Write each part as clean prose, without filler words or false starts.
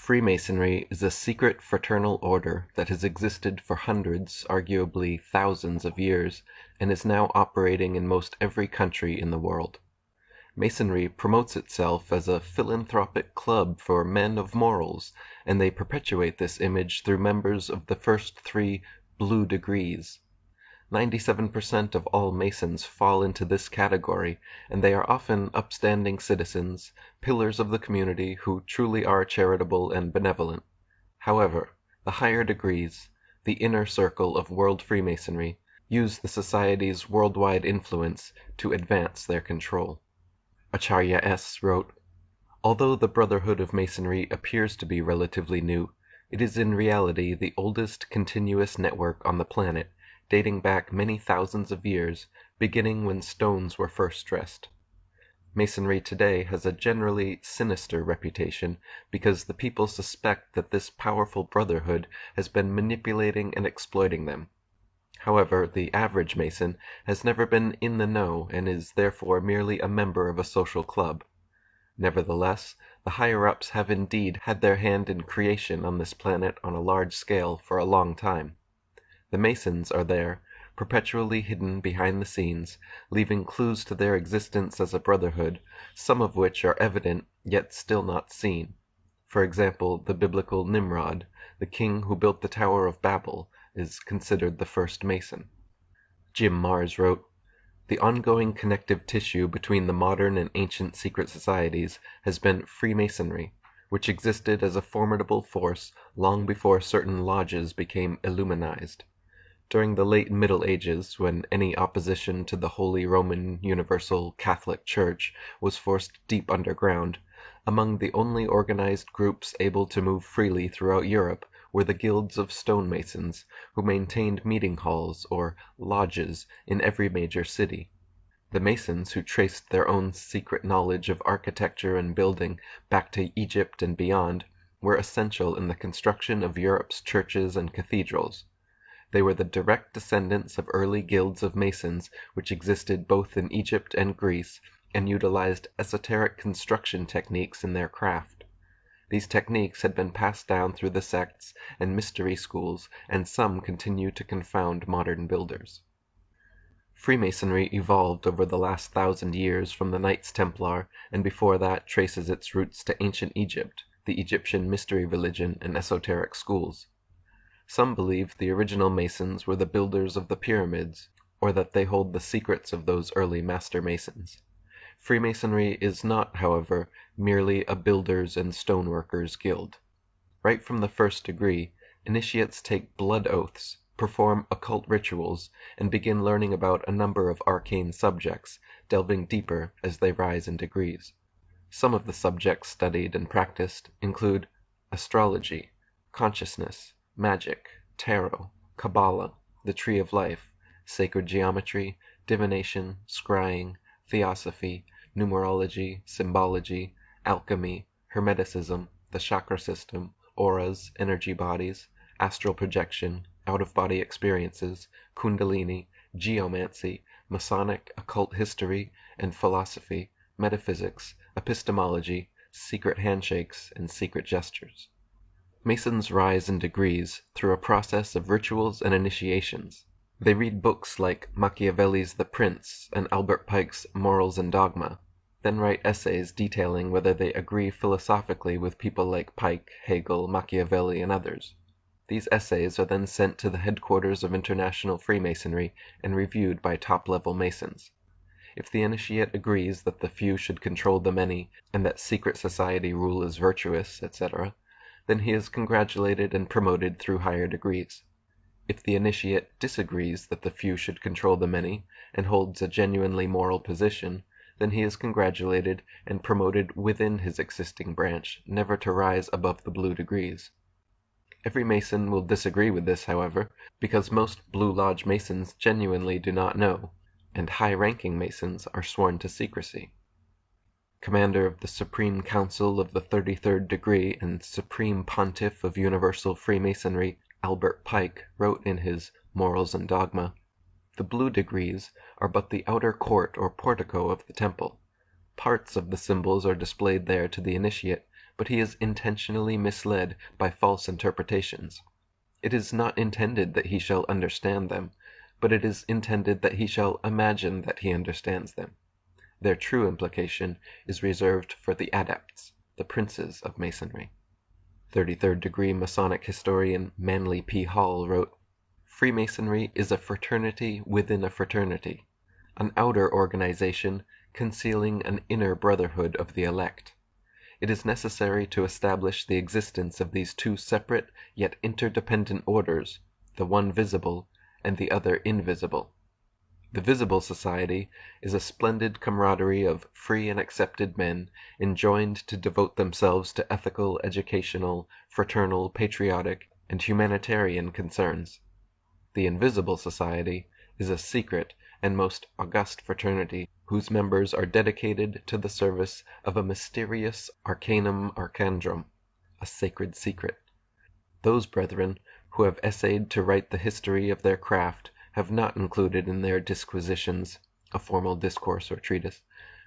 Freemasonry is a secret fraternal order that has existed for hundreds, arguably thousands of years, and is now operating in most every country in the world. Masonry promotes itself as a philanthropic club for men of morals, and they perpetuate this image through members of the first three blue degrees. 97% of all Masons fall into this category, and they are often upstanding citizens, pillars of the community who truly are charitable and benevolent. However, the higher degrees, the inner circle of World Freemasonry, use the society's worldwide influence to advance their control. Acharya S. wrote, "Although the Brotherhood of Masonry appears to be relatively new, it is in reality the oldest continuous network on the planet, dating back many thousands of years, beginning when stones were first dressed. Masonry today has a generally sinister reputation because the people suspect that this powerful brotherhood has been manipulating and exploiting them. However, the average Mason has never been in the know and is therefore merely a member of a social club. Nevertheless, the higher-ups have indeed had their hand in creation on this planet on a large scale for a long time. The Masons are there, perpetually hidden behind the scenes, leaving clues to their existence as a brotherhood, some of which are evident yet still not seen. For example, the biblical Nimrod, the king who built the Tower of Babel, is considered the first Mason." Jim Marrs wrote, "The ongoing connective tissue between the modern and ancient secret societies has been Freemasonry, which existed as a formidable force long before certain lodges became Illuminized. During the late Middle Ages, when any opposition to the Holy Roman Universal Catholic Church was forced deep underground, among the only organized groups able to move freely throughout Europe were the guilds of stonemasons, who maintained meeting halls, or lodges, in every major city. The Masons, who traced their own secret knowledge of architecture and building back to Egypt and beyond, were essential in the construction of Europe's churches and cathedrals. They were the direct descendants of early guilds of Masons which existed both in Egypt and Greece, and utilized esoteric construction techniques in their craft. These techniques had been passed down through the sects and mystery schools, and some continue to confound modern builders. Freemasonry evolved over the last 1,000 years from the Knights Templar, and before that traces its roots to ancient Egypt, the Egyptian mystery religion and esoteric schools. Some believe the original Masons were the builders of the pyramids, or that they hold the secrets of those early master Masons. Freemasonry is not, however, merely a builders and stoneworkers guild. Right from the first degree, initiates take blood oaths, perform occult rituals, and begin learning about a number of arcane subjects, delving deeper as they rise in degrees. Some of the subjects studied and practiced include astrology, consciousness, magic, tarot, Kabbalah, the Tree of Life, sacred geometry, divination, scrying, theosophy, numerology, symbology, alchemy, hermeticism, the chakra system, auras, energy bodies, astral projection, out-of-body experiences, kundalini, geomancy, Masonic occult history and philosophy, metaphysics, epistemology, secret handshakes, and secret gestures. Masons rise in degrees through a process of rituals and initiations. They read books like Machiavelli's The Prince and Albert Pike's Morals and Dogma, then write essays detailing whether they agree philosophically with people like Pike, Hegel, Machiavelli, and others. These essays are then sent to the headquarters of International Freemasonry and reviewed by top-level Masons. If the initiate agrees that the few should control the many and that secret society rule is virtuous, etc., then he is congratulated and promoted through higher degrees. If the initiate disagrees that the few should control the many, and holds a genuinely moral position, then he is congratulated and promoted within his existing branch, never to rise above the blue degrees. Every Mason will disagree with this, however, because most Blue Lodge Masons genuinely do not know, and high-ranking Masons are sworn to secrecy. Commander of the Supreme Council of the 33rd Degree and Supreme Pontiff of Universal Freemasonry, Albert Pike, wrote in his Morals and Dogma, "The blue degrees are but the outer court or portico of the temple. Parts of the symbols are displayed there to the initiate, but he is intentionally misled by false interpretations. It is not intended that he shall understand them, but it is intended that he shall imagine that he understands them. Their true implication is reserved for the adepts, the princes of Masonry. 33rd degree Masonic historian Manly P. Hall wrote, "Freemasonry is a fraternity within a fraternity, an outer organization concealing an inner brotherhood of the elect. It is necessary to establish the existence of these two separate yet interdependent orders, the one visible and the other invisible. The visible society is a splendid camaraderie of free and accepted men enjoined to devote themselves to ethical, educational, fraternal, patriotic, and humanitarian concerns. The invisible society is a secret and most august fraternity whose members are dedicated to the service of a mysterious arcanum arcandrum, a sacred secret. Those brethren who have essayed to write the history of their craft have not included in their disquisitions, a formal discourse or treatise,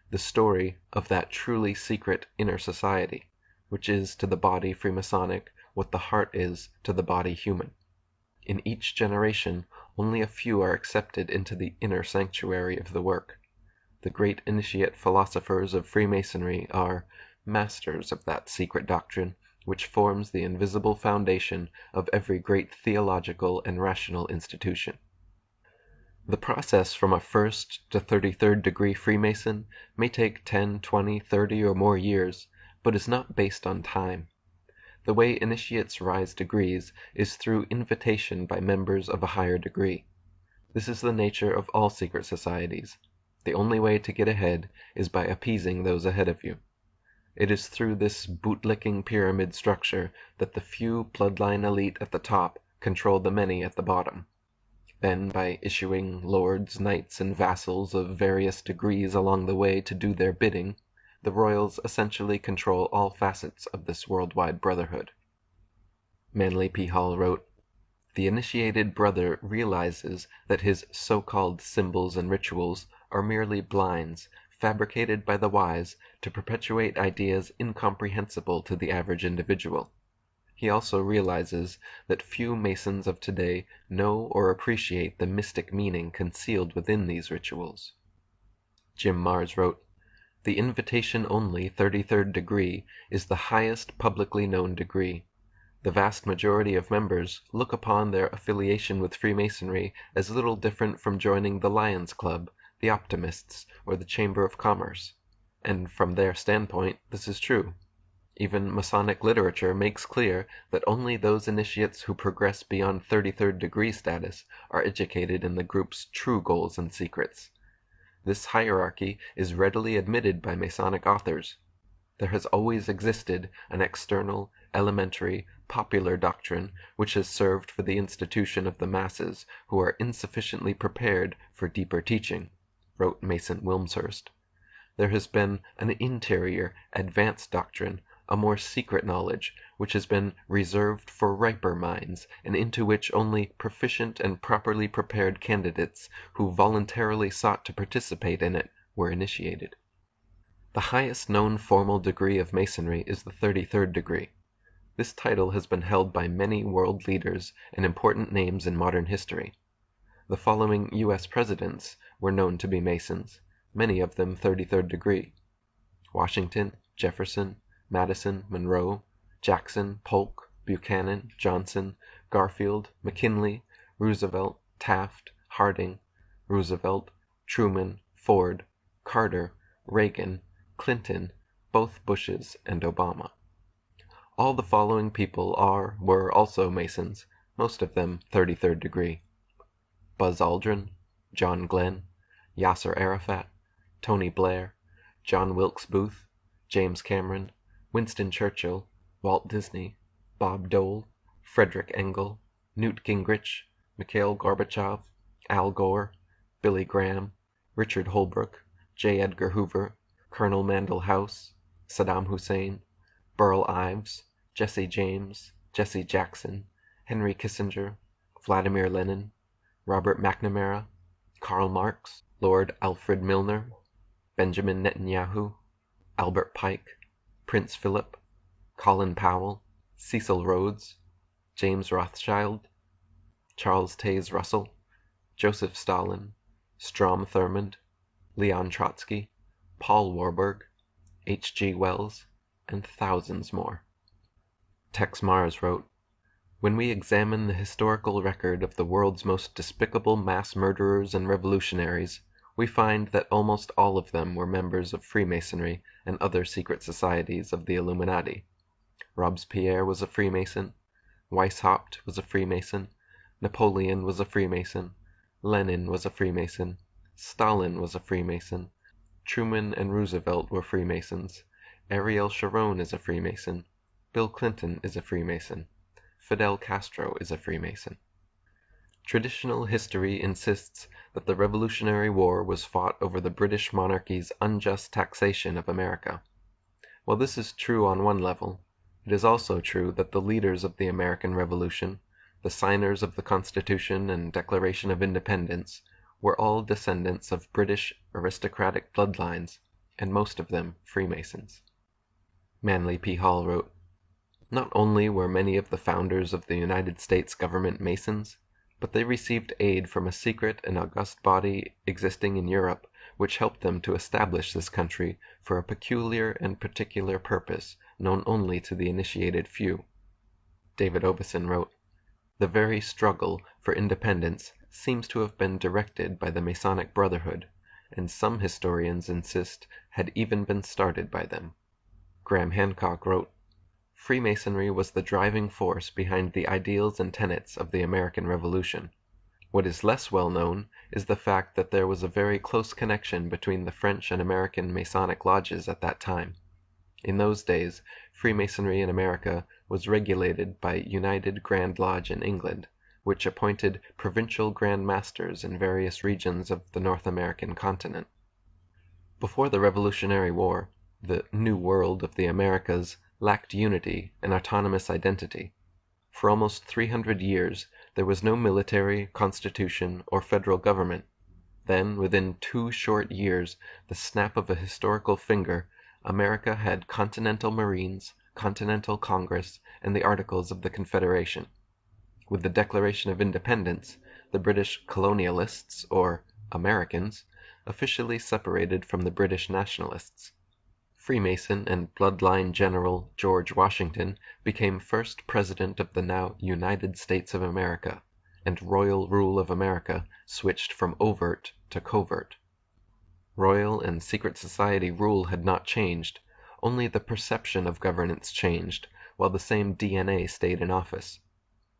the story of that truly secret inner society, which is to the body Freemasonic what the heart is to the body human. In each generation only a few are accepted into the inner sanctuary of the work. The great initiate philosophers of Freemasonry are masters of that secret doctrine which forms the invisible foundation of every great theological and rational institution. The process from a 1st to 33rd degree Freemason may take 10, 20, 30, or more years, but is not based on time. The way initiates rise degrees is through invitation by members of a higher degree. This is the nature of all secret societies. The only way to get ahead is by appeasing those ahead of you. It is through this bootlicking pyramid structure that the few bloodline elite at the top control the many at the bottom. Then, by issuing lords, knights, and vassals of various degrees along the way to do their bidding, the royals essentially control all facets of this worldwide brotherhood." Manly P. Hall wrote, "The initiated brother realizes that his so-called symbols and rituals are merely blinds fabricated by the wise to perpetuate ideas incomprehensible to the average individual. He also realizes that few Masons of today know or appreciate the mystic meaning concealed within these rituals." Jim Marrs wrote, "The invitation only 33rd degree is the highest publicly known degree. The vast majority of members look upon their affiliation with Freemasonry as little different from joining the Lions Club, the Optimists, or the Chamber of Commerce. And from their standpoint this is true. Even Masonic literature makes clear that only those initiates who progress beyond 33rd degree status are educated in the group's true goals and secrets. This hierarchy is readily admitted by Masonic authors. There has always existed an external, elementary, popular doctrine which has served for the institution of the masses who are insufficiently prepared for deeper teaching," wrote Mason Wilmshurst. "There has been an interior, advanced doctrine, a more secret knowledge, which has been reserved for riper minds, and into which only proficient and properly prepared candidates who voluntarily sought to participate in it were initiated." The highest known formal degree of Masonry is the 33rd degree. This title has been held by many world leaders and important names in modern history. The following U.S. presidents were known to be Masons, many of them 33rd degree: Washington, Jefferson, Madison, Monroe, Jackson, Polk, Buchanan, Johnson, Garfield, McKinley, Roosevelt, Taft, Harding, Roosevelt, Truman, Ford, Carter, Reagan, Clinton, both Bushes, and Obama. All the following people were also Masons, most of them 33rd degree: Buzz Aldrin, John Glenn, Yasser Arafat, Tony Blair, John Wilkes Booth, James Cameron, Winston Churchill, Walt Disney, Bob Dole, Frederick Engel, Newt Gingrich, Mikhail Gorbachev, Al Gore, Billy Graham, Richard Holbrooke, J. Edgar Hoover, Colonel Mandell House, Saddam Hussein, Burl Ives, Jesse James, Jesse Jackson, Henry Kissinger, Vladimir Lenin, Robert McNamara, Karl Marx, Lord Alfred Milner, Benjamin Netanyahu, Albert Pike, Prince Philip, Colin Powell, Cecil Rhodes, James Rothschild, Charles Taze Russell, Joseph Stalin, Strom Thurmond, Leon Trotsky, Paul Warburg, H.G. Wells, and thousands more. Tex Mars wrote, "When we examine the historical record of the world's most despicable mass murderers and revolutionaries, we find that almost all of them were members of Freemasonry and other secret societies of the Illuminati. Robespierre was a Freemason, Weishaupt was a Freemason, Napoleon was a Freemason, Lenin was a Freemason, Stalin was a Freemason, Truman and Roosevelt were Freemasons, Ariel Sharon is a Freemason, Bill Clinton is a Freemason, Fidel Castro is a Freemason." Traditional history insists that the Revolutionary War was fought over the British monarchy's unjust taxation of America. While this is true on one level, it is also true that the leaders of the American Revolution, the signers of the Constitution and Declaration of Independence, were all descendants of British aristocratic bloodlines, and most of them Freemasons. Manly P. Hall wrote, "Not only were many of the founders of the United States government Masons, but they received aid from a secret and august body existing in Europe which helped them to establish this country for a peculiar and particular purpose known only to the initiated few." David Oveson wrote, "The very struggle for independence seems to have been directed by the Masonic Brotherhood, and some historians insist had even been started by them." Graham Hancock wrote, "Freemasonry was the driving force behind the ideals and tenets of the American Revolution. What is less well known is the fact that there was a very close connection between the French and American Masonic lodges at that time. In those days, Freemasonry in America was regulated by United Grand Lodge in England, which appointed provincial Grand Masters in various regions of the North American continent. Before the Revolutionary War, the New World of the Americas lacked unity and autonomous identity. For almost 300 years there was no military, constitution, or federal government. Then, within 2 short years, the snap of a historical finger, America had Continental Marines, Continental Congress, and the Articles of the Confederation. With the Declaration of Independence, the British colonialists, or Americans, officially separated from the British nationalists. Freemason and bloodline General George Washington became first President of the now United States of America, and royal rule of America switched from overt to covert. Royal and secret society rule had not changed, only the perception of governance changed, while the same DNA stayed in office.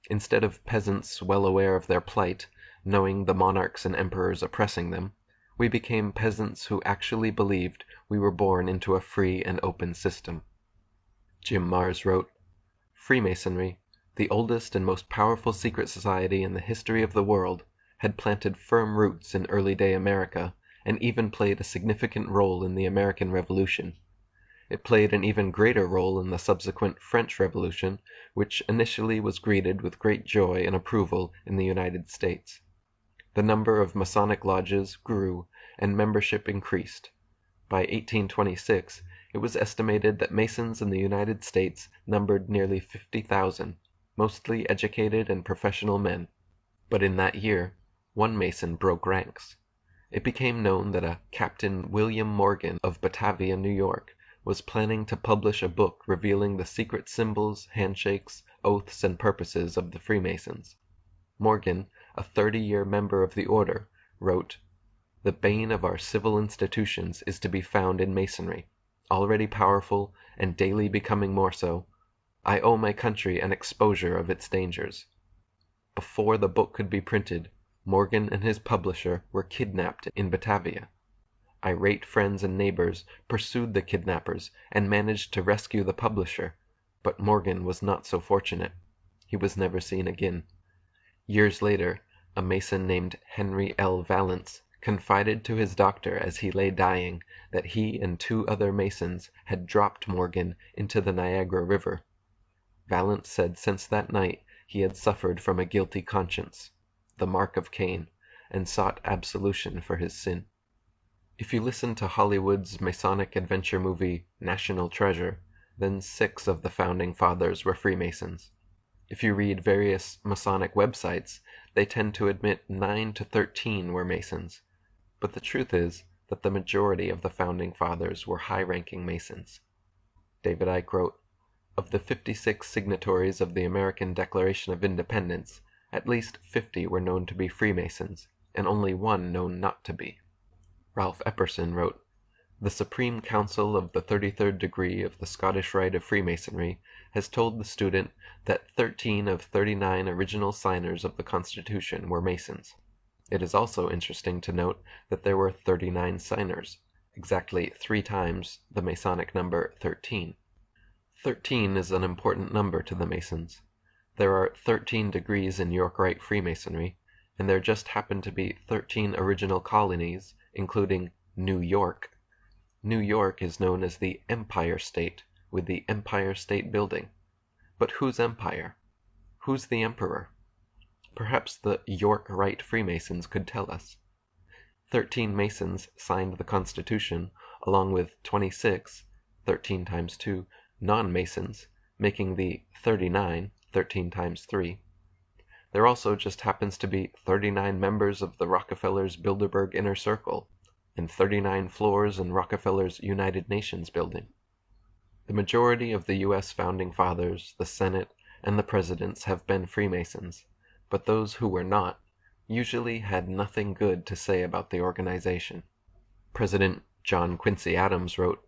Instead of peasants well aware of their plight, knowing the monarchs and emperors oppressing them, we became peasants who actually believed we were born into a free and open system. Jim Mars wrote, "Freemasonry, the oldest and most powerful secret society in the history of the world, had planted firm roots in early-day America, and even played a significant role in the American Revolution. It played an even greater role in the subsequent French Revolution, which initially was greeted with great joy and approval in the United States. The number of Masonic lodges grew, and membership increased. By 1826, it was estimated that Masons in the United States numbered nearly 50,000, mostly educated and professional men. But in that year, one Mason broke ranks. It became known that a Captain William Morgan of Batavia, New York, was planning to publish a book revealing the secret symbols, handshakes, oaths, and purposes of the Freemasons. Morgan, a 30-year member of the order, wrote, "The bane of our civil institutions is to be found in Masonry, already powerful and daily becoming more so. I owe my country an exposure of its dangers." Before the book could be printed, Morgan and his publisher were kidnapped in Batavia. Irate friends and neighbors pursued the kidnappers and managed to rescue the publisher, but Morgan was not so fortunate. He was never seen again. Years later, a Mason named Henry L. Valence confided to his doctor as he lay dying that he and 2 other Masons had dropped Morgan into the Niagara River. Valence said since that night he had suffered from a guilty conscience, the mark of Cain, and sought absolution for his sin. If you listen to Hollywood's Masonic adventure movie National Treasure, then 6 of the founding fathers were Freemasons. If you read various Masonic websites, they tend to admit 9 to 13 were Masons, but the truth is that the majority of the founding fathers were high-ranking Masons. David Icke wrote, "Of the 56 signatories of the American Declaration of Independence, at least 50 were known to be Freemasons, and only 1 known not to be." Ralph Epperson wrote, "The Supreme Council of the 33rd degree of the Scottish Rite of Freemasonry has told the student that 13 of 39 original signers of the Constitution were Masons. It is also interesting to note that there were 39 signers, exactly 3 times the Masonic number 13. 13 is an important number to the Masons. There are 13 degrees in York Rite Freemasonry, and there just happen to be 13 original colonies, including New York. New York is known as the Empire State, with the Empire State Building. But whose empire? Who's the emperor? Perhaps the York Rite Freemasons could tell us. 13 Masons signed the Constitution, along with 26, 13 times 2, non-Masons, making the 39, 13 times 3. There also just happens to be 39 members of the Rockefellers' Bilderberg Inner Circle, and 39 floors in Rockefeller's United Nations building. The majority of the U.S. founding fathers, the Senate, and the presidents have been Freemasons, but those who were not usually had nothing good to say about the organization. President John Quincy Adams wrote,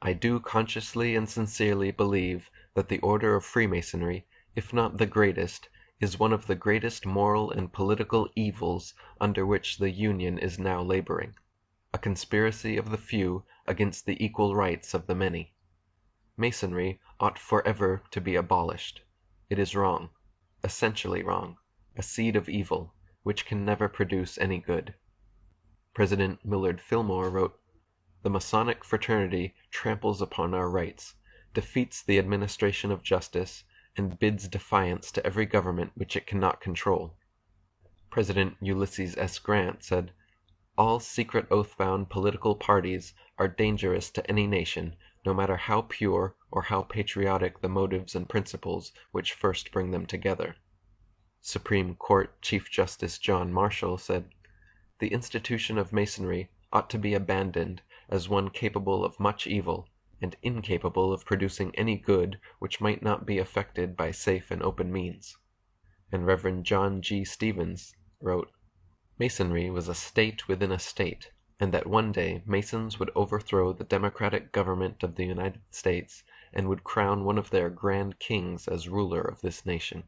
"I do consciously and sincerely believe that the order of Freemasonry, if not the greatest, is one of the greatest moral and political evils under which the Union is now laboring. A conspiracy of the few against the equal rights of the many. Masonry ought forever to be abolished. It is wrong, essentially wrong, a seed of evil, which can never produce any good." President Millard Fillmore wrote, "The Masonic fraternity tramples upon our rights, defeats the administration of justice, and bids defiance to every government which it cannot control." President Ulysses S. Grant said, "All secret oath-bound political parties are dangerous to any nation, no matter how pure or how patriotic the motives and principles which first bring them together." Supreme Court Chief Justice John Marshall said, "The institution of Masonry ought to be abandoned as one capable of much evil, and incapable of producing any good which might not be effected by safe and open means." And Rev. John G. Stevens wrote, "Masonry was a state within a state, and that one day Masons would overthrow the democratic government of the United States and would crown one of their grand kings as ruler of this nation."